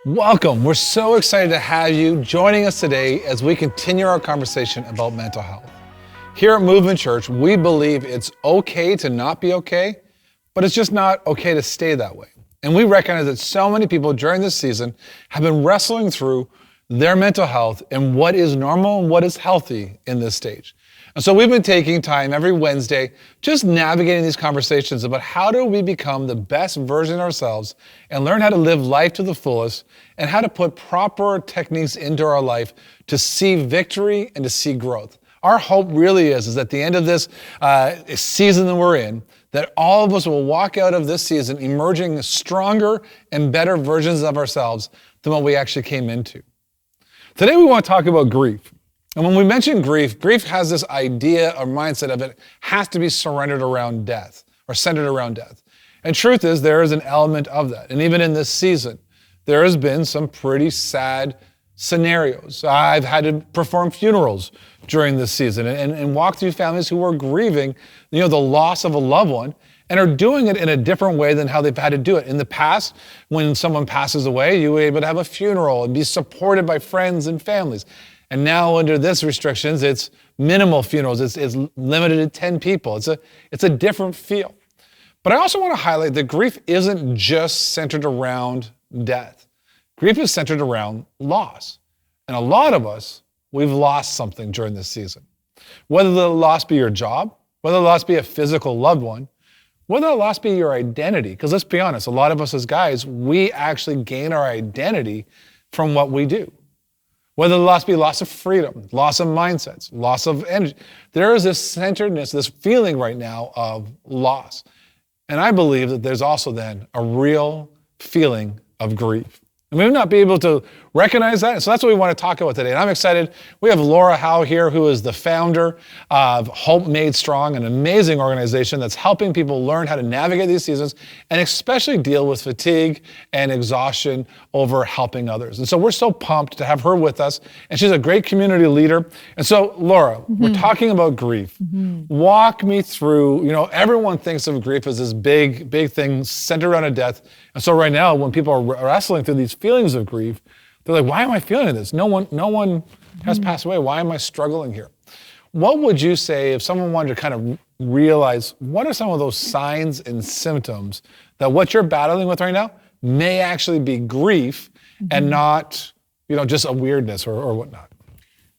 Welcome. We're so excited to have you joining us today as we continue our conversation about mental health. Here at Movement Church, we believe it's okay to not be okay, but it's just not okay to stay that way. And we recognize that so many people during this season have been wrestling through their mental health and what is normal and what is healthy in this stage. And so we've been taking time every Wednesday just navigating these conversations about how do we become the best version of ourselves and learn how to live life to the fullest and how to put proper techniques into our life to see victory and to see growth. Our hope really is at the end of this season that we're in, that all of us will walk out of this season emerging stronger and better versions of ourselves than what we actually came into. Today we want to talk about grief. And when we mention grief, grief has this idea or mindset of it has to be surrendered around death or centered around death. And truth is there is an element of that. And even in this season, there has been some pretty sad scenarios. I've had to perform funerals during this season and walk through families who are grieving, the loss of a loved one and are doing it in a different way than how they've had to do it. In the past, when someone passes away, you were able to have a funeral and be supported by friends and families. And now under this restrictions, it's minimal funerals. It's limited to 10 people. It's a different feel. But I also want to highlight that grief isn't just centered around death. Grief is centered around loss. And a lot of us, we've lost something during this season. Whether the loss be your job, whether the loss be a physical loved one, whether the loss be your identity. Because let's be honest, a lot of us as guys, we actually gain our identity from what we do. Whether the loss be loss of freedom, loss of mindsets, loss of energy. There is this centeredness, this feeling right now of loss. And I believe that there's also then a real feeling of grief. And we may not be able to recognize that. And so that's what we want to talk about today. And I'm excited. We have Laura Howe here, who is the founder of Hope Made Strong, an amazing organization that's helping people learn how to navigate these seasons and especially deal with fatigue and exhaustion over helping others. And so we're so pumped to have her with us. And she's a great community leader. And so, Laura, we're talking about grief. Walk me through, everyone thinks of grief as this big thing centered around a death. And so right now, when people are wrestling through these feelings of grief, they're like, why am I feeling this? No one has passed away. Why am I struggling here? What would you say if someone wanted to kind of realize what are some of those signs and symptoms that what you're battling with right now may actually be grief and not, just a weirdness or whatnot?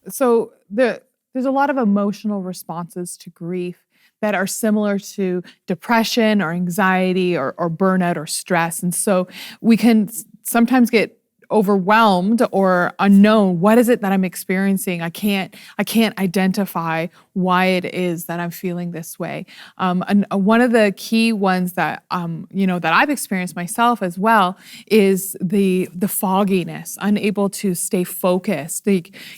So there's a lot of emotional responses to grief that are similar to depression or anxiety or burnout or stress. And so we can sometimes get overwhelmed or unknown. What is it that I'm experiencing? I can't identify why it is that I'm feeling this way. And one of the key ones that that I've experienced myself as well is the fogginess, unable to stay focused.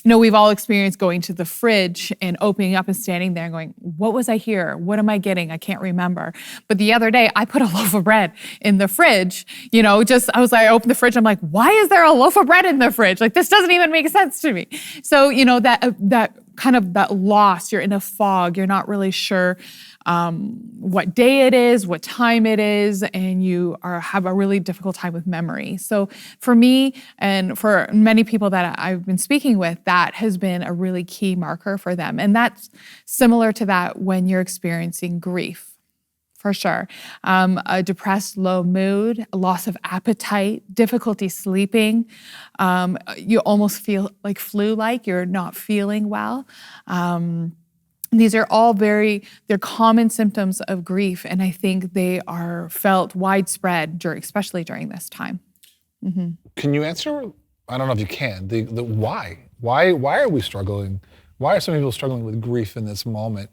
We've all experienced going to the fridge and opening up and standing there and going, what was I here? What am I getting? I can't remember. But the other day I put a loaf of bread in the fridge, I opened the fridge. I'm like, why is there a loaf of bread in the fridge? Like, this doesn't even make sense to me. So, that kind of that loss, you're in a fog, you're not really sure what day it is, what time it is, and you have a really difficult time with memory. So for me and for many people that I've been speaking with, that has been a really key marker for them. And that's similar to that when you're experiencing grief. For sure. A depressed, low mood, a loss of appetite, difficulty sleeping. You almost feel like flu-like, you're not feeling well. These are all they're common symptoms of grief, and I think they are felt widespread, especially during this time. Can you answer, I don't know if you can, the why? Why are we struggling? Why are some people struggling with grief in this moment?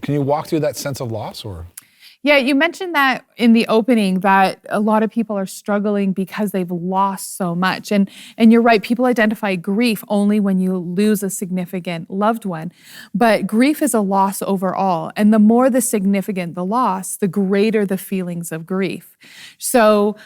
Can you walk through that sense of loss or? Yeah, you mentioned that in the opening that a lot of people are struggling because they've lost so much. And you're right, people identify grief only when you lose a significant loved one. But grief is a loss overall. And the more the significant the loss, the greater the feelings of grief. So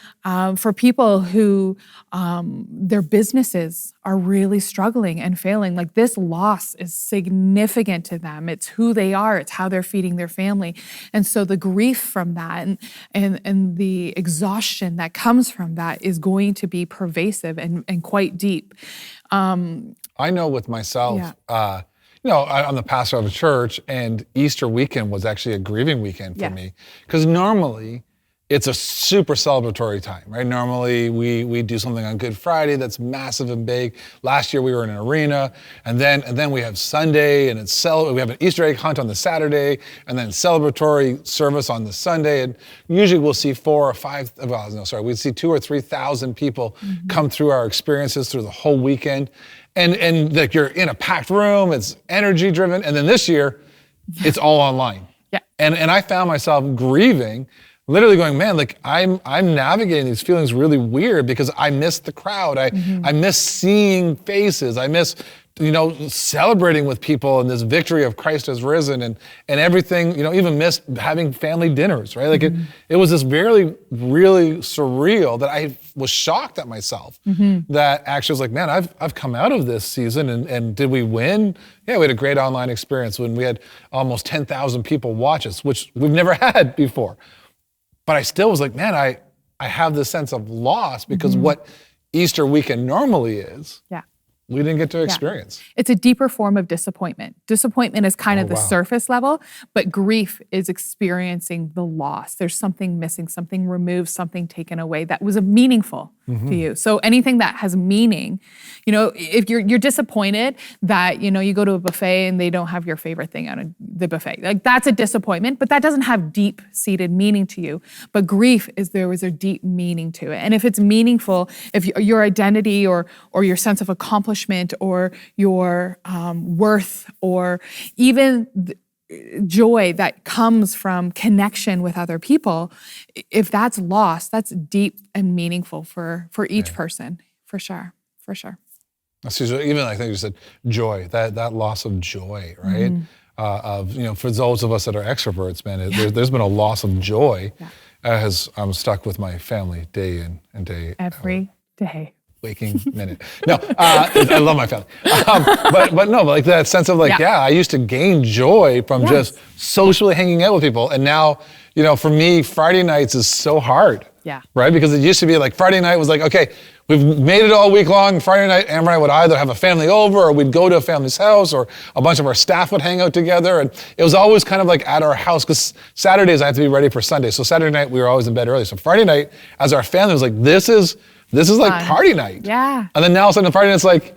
for people who their businesses are really struggling and failing, like this loss is significant to them. It's who they are. It's how they're feeding their family. And so the grief relief from that and the exhaustion that comes from that is going to be pervasive and quite deep. I know with myself, Yeah. I'm the pastor of a church, and Easter weekend was actually a grieving weekend for Yeah. me. Because normally, it's a super celebratory time, right? Normally, we do something on Good Friday that's massive and big. Last year, we were in an arena, and then we have Sunday, and we have an Easter egg hunt on the Saturday, and then celebratory service on the Sunday. And usually, we'll see 2,000 or 3,000 people come through our experiences through the whole weekend. And like you're in a packed room, it's energy driven. And then this year, it's all online. Yeah. And I found myself grieving, literally going, man, like I'm navigating these feelings really weird because I miss the crowd. I miss seeing faces. I miss, celebrating with people and this victory of Christ has risen and everything, even missed having family dinners, right? Like it was this really, really surreal that I was shocked at myself that actually was like, man, I've come out of this season and did we win? Yeah, we had a great online experience when we had almost 10,000 people watch us, which we've never had before. But I still was like, man, I have this sense of loss because what Easter weekend normally is, we didn't get to experience. It's a deeper form of disappointment. Disappointment is kind of the wow. surface level, but grief is experiencing the loss. There's something missing, something removed, something taken away that was meaningful to you. So anything that has meaning, if you're disappointed that, you go to a buffet and they don't have your favorite thing on the buffet, like that's a disappointment, but that doesn't have deep-seated meaning to you. But grief is there was a deep meaning to it. And if it's meaningful, if your identity or your sense of accomplishment or your worth or even joy that comes from connection with other people, if that's lost, that's deep and meaningful for each person, for sure. So even I think you said joy, that loss of joy, right? For those of us that are extroverts, man, there's been a loss of joy as I'm stuck with my family day in and day out. Every day. Waking minute. No, I love my family. But no, like that sense of like, I used to gain joy from just socially hanging out with people. And now, for me, Friday nights is so hard. Yeah. Right? Because it used to be like Friday night was like, okay, we've made it all week long. Friday night, Amber and I would either have a family over or we'd go to a family's house or a bunch of our staff would hang out together. And it was always kind of like at our house because Saturdays I had to be ready for Sunday. So Saturday night we were always in bed early. So Friday night as our family was like, this is like party night. Yeah. And then now all of a sudden Friday night's like,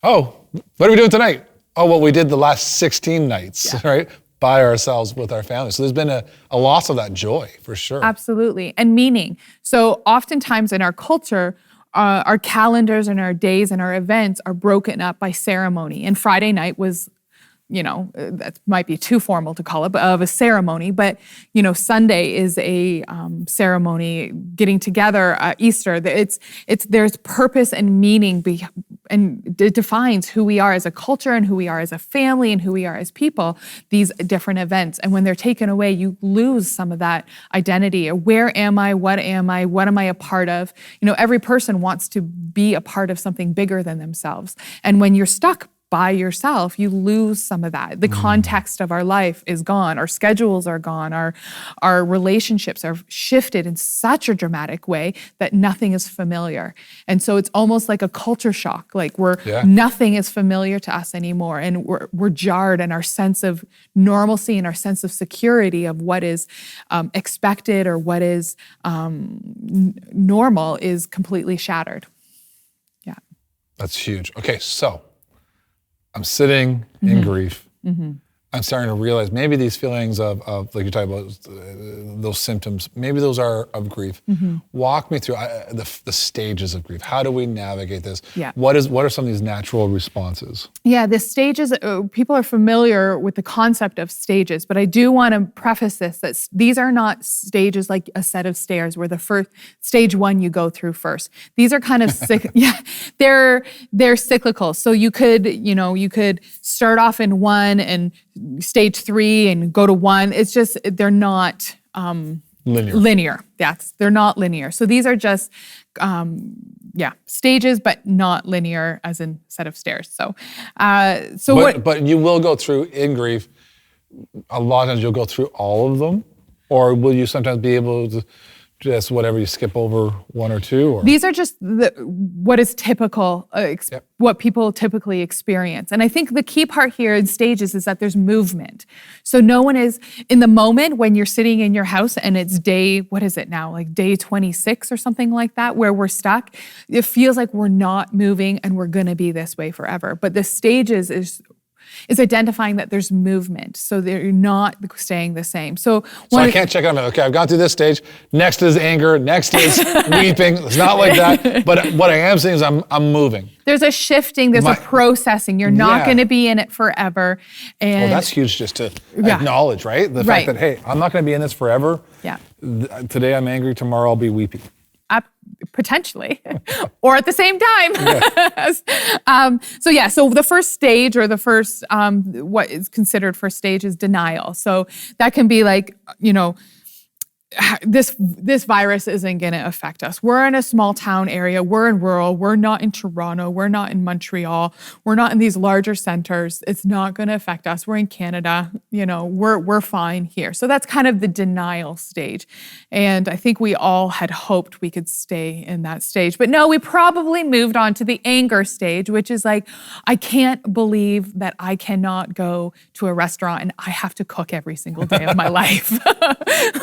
oh, what are we doing tonight? Oh, what we did the last 16 nights, right? By ourselves with our family. So there's been a loss of that joy for sure. Absolutely. And meaning. So oftentimes in our culture, our calendars and our days and our events are broken up by ceremony. And Friday night was, that might be too formal to call it, but of a ceremony. But, Sunday is a ceremony, getting together, Easter. There's purpose and meaning and it defines who we are as a culture and who we are as a family and who we are as people, these different events. And when they're taken away, you lose some of that identity. Where am I? What am I? What am I a part of? Every person wants to be a part of something bigger than themselves. And when you're stuck by yourself, you lose some of that. The context of our life is gone. Our schedules are gone. Our relationships are shifted in such a dramatic way that nothing is familiar. And so it's almost like a culture shock. Like nothing is familiar to us anymore. And we're jarred, and our sense of normalcy and our sense of security of what is expected or what is normal is completely shattered. Yeah. That's huge. Okay, so I'm sitting in grief. I'm starting to realize maybe these feelings of like you're talking about, those symptoms, maybe those are of grief. Walk me through the stages of grief. How do we navigate this? Yeah. What are some of these natural responses? Yeah, the stages, people are familiar with the concept of stages, but I do want to preface this, that these are not stages like a set of stairs where the first, stage one you go through first. These are kind of, they're cyclical. So you could start off in one and stage 3 and go to 1. It's just, they're not linear. They're not linear. So these are just, stages, but not linear as in set of stairs. But you will go through in grief, a lot of times you'll go through all of them. Or will you sometimes be able to just whatever, you skip over one or two? Or? These are just what is typical, what people typically experience. And I think the key part here in stages is that there's movement. So no one is in the moment when you're sitting in your house and it's day, what is it now? Like day 26 or something like that, where we're stuck. It feels like we're not moving and we're going to be this way forever. But the stages is identifying that there's movement, so they're not staying the same. So I can't check on it. Okay, I've gone through this stage. Next is anger. Next is weeping. It's not like that. But what I am saying is I'm moving. There's a shifting. There's a processing. You're not going to be in it forever. And well, that's huge just to acknowledge, right? The fact that, hey, I'm not going to be in this forever. Yeah. Today I'm angry. Tomorrow I'll be weepy. Potentially, or at the same time. Yeah. So the first stage, or the first, what is considered first stage, is denial. So that can be like, this virus isn't going to affect us. We're in a small town area. We're in rural. We're not in Toronto. We're not in Montreal. We're not in these larger centers. It's not going to affect us. We're in Canada. We're fine here. So that's kind of the denial stage. And I think we all had hoped we could stay in that stage. But no, we probably moved on to the anger stage, which is like, I can't believe that I cannot go to a restaurant and I have to cook every single day of my life.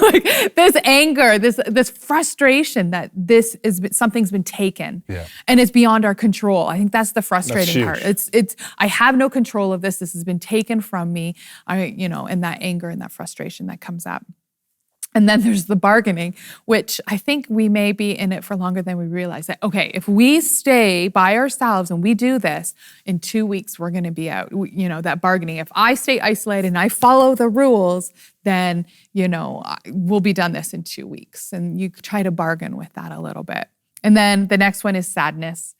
Like, this anger, this frustration that something's been taken, and it's beyond our control. I think that's the frustrating part. It's I have no control of this. This has been taken from me. And that anger and that frustration that comes up. And then there's the bargaining, which I think we may be in it for longer than we realize. That, okay, if we stay by ourselves and we do this, in 2 weeks, we're going to be out. That bargaining. If I stay isolated and I follow the rules, then, we'll be done this in 2 weeks. And you try to bargain with that a little bit. And then the next one is sadness.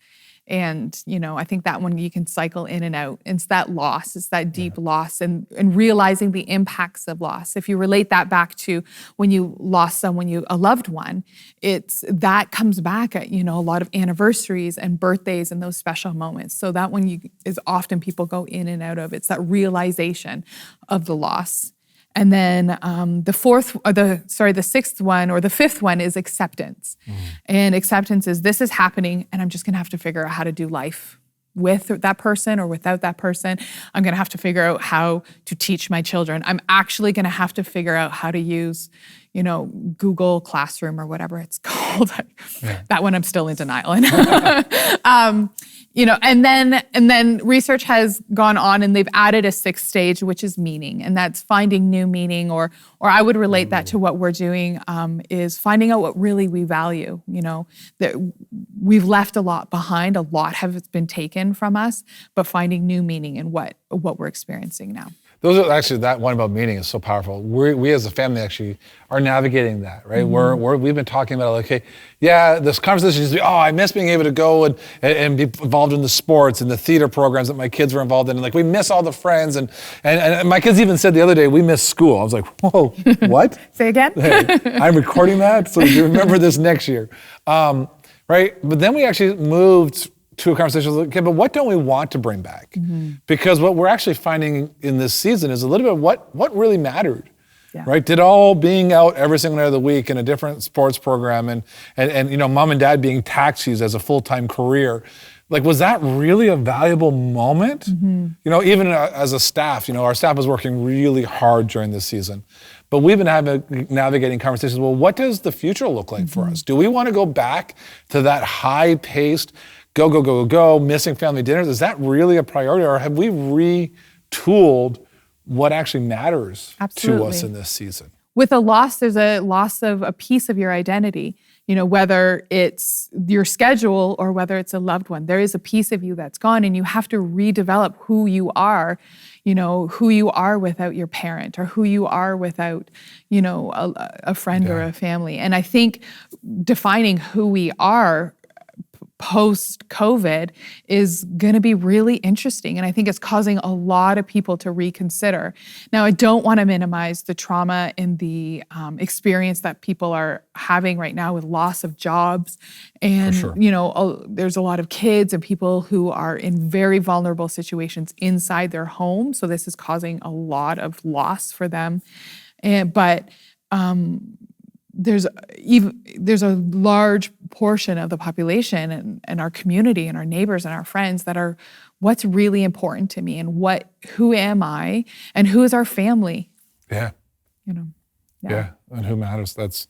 And, I think that one you can cycle in and out. It's that loss, it's that deep loss, and realizing the impacts of loss. If you relate that back to when you lost someone, a loved one, that comes back at, a lot of anniversaries and birthdays and those special moments. So that one is often people go in and out of. It's that realization of the loss. And then the sixth one, or the fifth one, is acceptance. And acceptance is, this is happening and I'm just gonna have to figure out how to do life with that person or without that person. I'm gonna have to figure out how to teach my children. I'm actually gonna have to figure out how to use, Google Classroom or whatever it's called. That one I'm still in denial. And then research has gone on and they've added a sixth stage, which is meaning, and that's finding new meaning, or I would relate that to what we're doing, is finding out what really we value. That we've left a lot behind, a lot has been taken from us, but finding new meaning in what we're experiencing now. Those are actually, that one about meaning is so powerful. We as a family actually are navigating that, right? We've been talking about, like, hey, this conversation used to be, I miss being able to go and be involved in the sports and the theater programs that my kids were involved in. And like, we miss all the friends. And my kids even said the other day, we miss school. I was like, whoa, what? Say again? Hey, I'm recording that, so you remember this next year. Right? But then we actually moved to a conversation, okay, but what don't we want to bring back? Because what we're actually finding in this season is a little bit of what really mattered, right? Did all being out every single night of the week in a different sports program and mom and dad being taxis as a full-time career, like, was that really a valuable moment? Even as a staff, our staff was working really hard during this season. But we've been navigating conversations, well, what does the future look like for us? Do we want to go back to that high-paced, go, missing family dinners? Is that really a priority, or have we retooled what actually matters to us in this season? With a loss, there's a loss of a piece of your identity, whether it's your schedule or whether it's a loved one. There is a piece of you that's gone, and you have to redevelop who you are, who you are without your parent, or who you are without, a friend or a family. And I think defining who we are post-COVID is going to be really interesting. And I think it's causing a lot of people to reconsider. Now, I don't want to minimize the trauma and the experience that people are having right now with loss of jobs. And, there's a lot of kids and people who are in very vulnerable situations inside their home. So this is causing a lot of loss for them. But there's a large portion of the population and our community and our neighbors and our friends that are what's really important to me and who am I and who is our family. Yeah. Yeah. And who matters. That's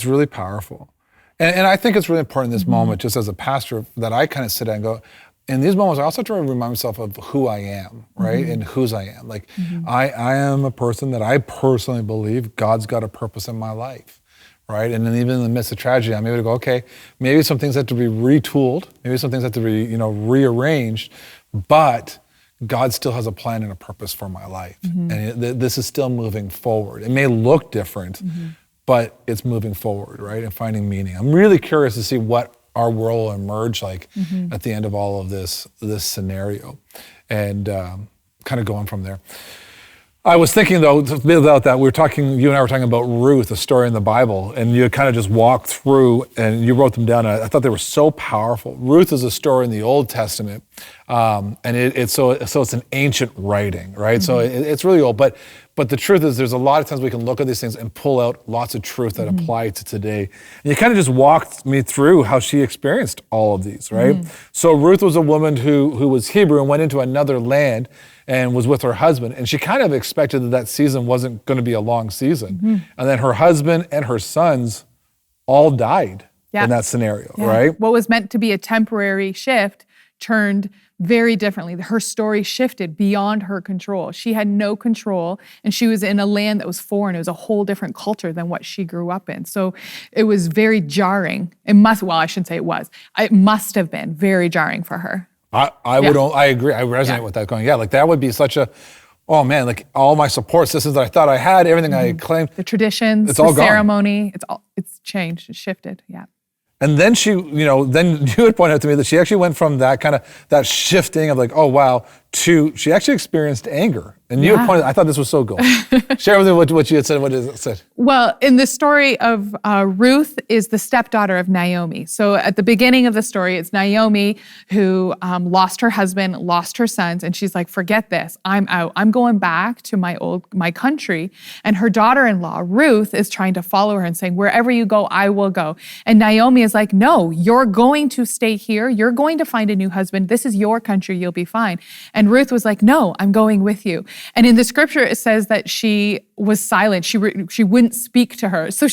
really powerful. And I think it's really important in this moment, just as a pastor, that I kind of sit down and go, in these moments, I also try to remind myself of who I am, right? And whose I am. Like, I am a person that I personally believe God's got a purpose in my life, right? And then even in the midst of tragedy, I'm able to go, okay, maybe some things have to be retooled, maybe some things have to be, rearranged, but God still has a plan and a purpose for my life. And this is still moving forward. It may look different, but it's moving forward, right? And finding meaning. I'm really curious to see what our world will emerge like at the end of all of this scenario, and kind of going from there. I was thinking though about that. You and I were talking about Ruth, a story in the Bible, and you kind of just walked through and you wrote them down. And I thought they were so powerful. Ruth is a story in the Old Testament, and it's an ancient writing, right? So it's really old, but the truth is there's a lot of times we can look at these things and pull out lots of truth that apply to today. And you kind of just walked me through how she experienced all of these, right? So Ruth was a woman who was Hebrew and went into another land and was with her husband. And she kind of expected that season wasn't going to be a long season. And then her husband and her sons all died in that scenario, right? What was meant to be a temporary shift turned very differently. Her story shifted beyond her control. She had no control, and she was in a land that was foreign. It was a whole different culture than what she grew up in. So it was very jarring. I shouldn't say it was. It must have been very jarring for her. I agree. I resonate with that going, like that would be such a, oh man, like all my support systems that I thought I had, everything I claimed. The traditions, it's all the ceremony, it's changed, it's shifted, And then then you had pointed out to me that she actually went from that shifting of like, oh wow, to she actually experienced anger. And you had pointed, I thought this was so cool. Share with me what you had said, what it said. Well, in the story of Ruth is the stepdaughter of Naomi. So at the beginning of the story, it's Naomi who lost her husband, lost her sons, and she's like, forget this, I'm out. I'm going back to my country. And her daughter-in-law, Ruth, is trying to follow her and saying, wherever you go, I will go. And Naomi is like, no, you're going to stay here. You're going to find a new husband. This is your country. You'll be fine. And Ruth was like, no, I'm going with you. And in the scripture, it says that she was silent. She wouldn't speak to her. So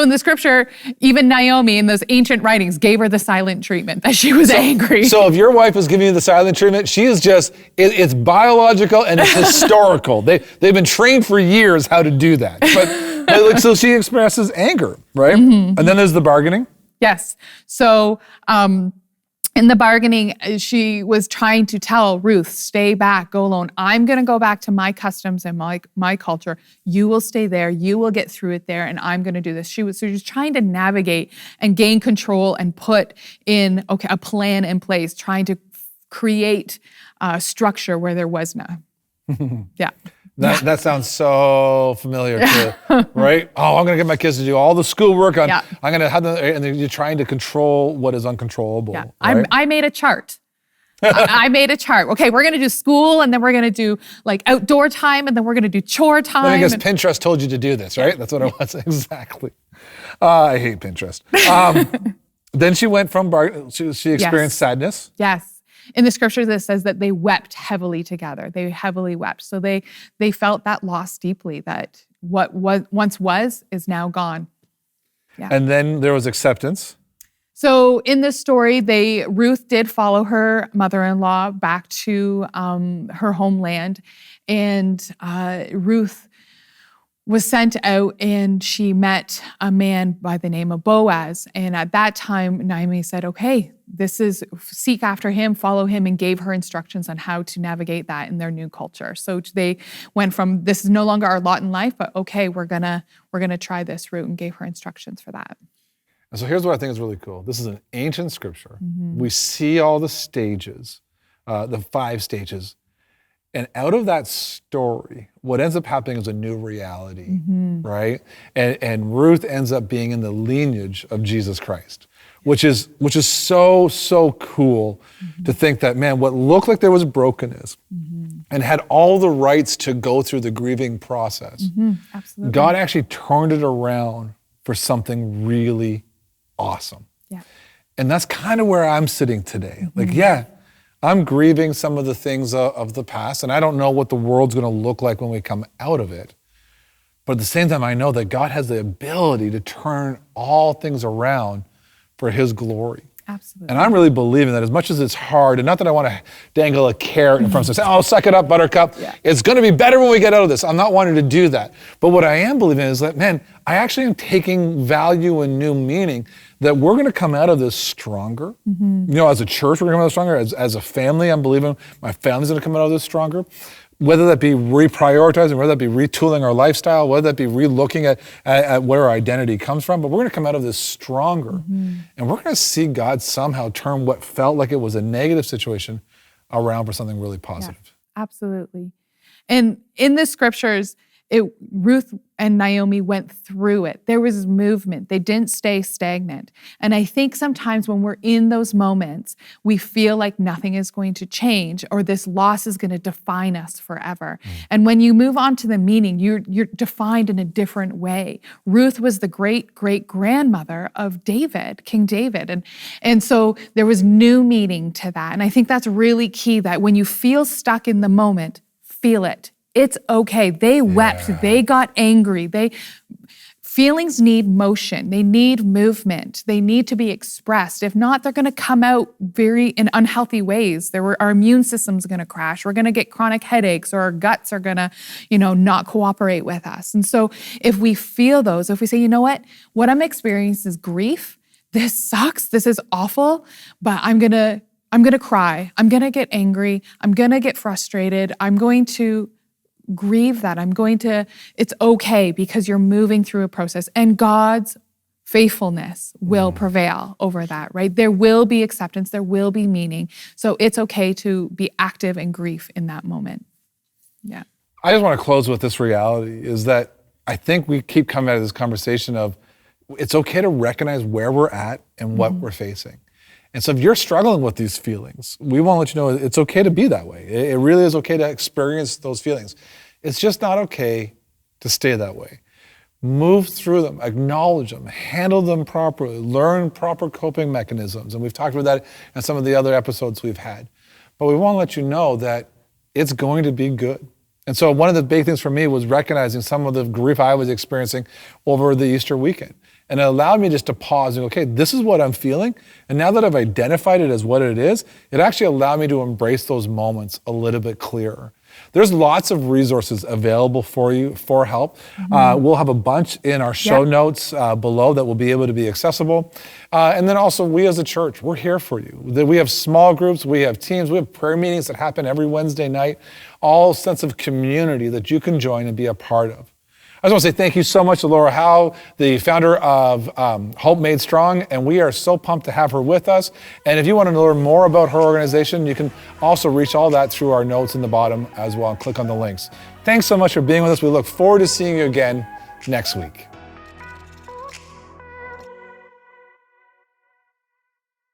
in the scripture, even Naomi in those ancient writings gave her the silent treatment, that she was angry. So if your wife is giving you the silent treatment, she is just, it's biological and it's historical. They've been trained for years how to do that. But so she expresses anger, right? And then there's the bargaining. Yes. So, in the bargaining, she was trying to tell Ruth, stay back, go alone. I'm going to go back to my customs and my culture. You will stay there. You will get through it there, and I'm going to do this. She was trying to navigate and gain control and put in a plan in place, trying to create structure where there was none. Yeah. That sounds so familiar too, right? Oh, I'm going to get my kids to do all the schoolwork. I'm going to have them, and then you're trying to control what is uncontrollable. Yeah. Right? I made a chart. I made a chart. Okay, we're going to do school, and then we're going to do like outdoor time, and then we're going to do chore time. I guess Pinterest told you to do this, right? That's what it was, exactly. I hate Pinterest. Then she went from she experienced sadness. Yes. In the scriptures, it says that they wept heavily together. They heavily wept. So they felt that loss deeply, that what once was is now gone. Yeah. And then there was acceptance. So in this story, Ruth did follow her mother-in-law back to her homeland, and Ruth was sent out, and she met a man by the name of Boaz. And at that time, Naomi said, okay, seek after him, follow him, and gave her instructions on how to navigate that in their new culture. So they went from, this is no longer our lot in life, but okay, we're gonna try this route, and gave her instructions for that. And so here's what I think is really cool. This is an ancient scripture. We see all the stages, the 5 stages. And out of that story, what ends up happening is a new reality, right? And Ruth ends up being in the lineage of Jesus Christ, which is so cool to think that, man, what looked like there was brokenness and had all the rights to go through the grieving process, Absolutely. God actually turned it around for something really awesome. Yeah. And that's kind of where I'm sitting today. Like, yeah, I'm grieving some of the things of the past, and I don't know what the world's going to look like when we come out of it. But at the same time, I know that God has the ability to turn all things around for his glory. Absolutely. And I'm really believing that as much as it's hard, and not that I want to dangle a carrot in front of them and say, oh, suck it up, buttercup. Yeah. It's going to be better when we get out of this. I'm not wanting to do that. But what I am believing is that, man, I actually am taking value and new meaning that we're going to come out of this stronger. You know, as a church, we're going to come out of this stronger. As a family, I'm believing my family's going to come out of this stronger. Whether that be reprioritizing, whether that be retooling our lifestyle, whether that be relooking at where our identity comes from, but we're going to come out of this stronger. And we're going to see God somehow turn what felt like it was a negative situation around for something really positive. Yeah, absolutely. And in the scriptures, Ruth and Naomi went through it. There was movement. They didn't stay stagnant. And I think sometimes when we're in those moments, we feel like nothing is going to change or this loss is going to define us forever. And when you move on to the meaning, you're defined in a different way. Ruth was the great-great-grandmother of David, King David. And so there was new meaning to that. And I think that's really key, that when you feel stuck in the moment, feel it. It's okay. They wept. They got angry. Feelings need motion. They need movement. They need to be expressed. If not, they're going to come out in unhealthy ways. Our immune system's going to crash. We're going to get chronic headaches, or our guts are going to, not cooperate with us. And so if we feel those, if we say, you know what I'm experiencing is grief. This sucks. This is awful, but I'm going to cry. I'm going to get angry. I'm going to get frustrated. I'm going to grieve that. It's okay, because you're moving through a process, and God's faithfulness will prevail over that, right? There will be acceptance, there will be meaning. So it's okay to be active in grief in that moment. Yeah. I just want to close with this reality, is that I think we keep coming out of this conversation of it's okay to recognize where we're at and what we're facing. And so if you're struggling with these feelings, we want to let you know it's okay to be that way. It really is okay to experience those feelings. It's just not okay to stay that way. Move through them, acknowledge them, handle them properly, learn proper coping mechanisms. And we've talked about that in some of the other episodes we've had. But we want to let you know that it's going to be good. And so one of the big things for me was recognizing some of the grief I was experiencing over the Easter weekend. And it allowed me just to pause and go, okay, this is what I'm feeling. And now that I've identified it as what it is, it actually allowed me to embrace those moments a little bit clearer. There's lots of resources available for you for help. We'll have a bunch in our show notes below that will be able to be accessible. And then also, we as a church, we're here for you. We have small groups, we have teams, we have prayer meetings that happen every Wednesday night, all sense of community that you can join and be a part of. I just want to say thank you so much to Laura Howe, the founder of Hope Made Strong, and we are so pumped to have her with us. And if you want to learn more about her organization, you can also reach all that through our notes in the bottom as well, and click on the links. Thanks so much for being with us. We look forward to seeing you again next week.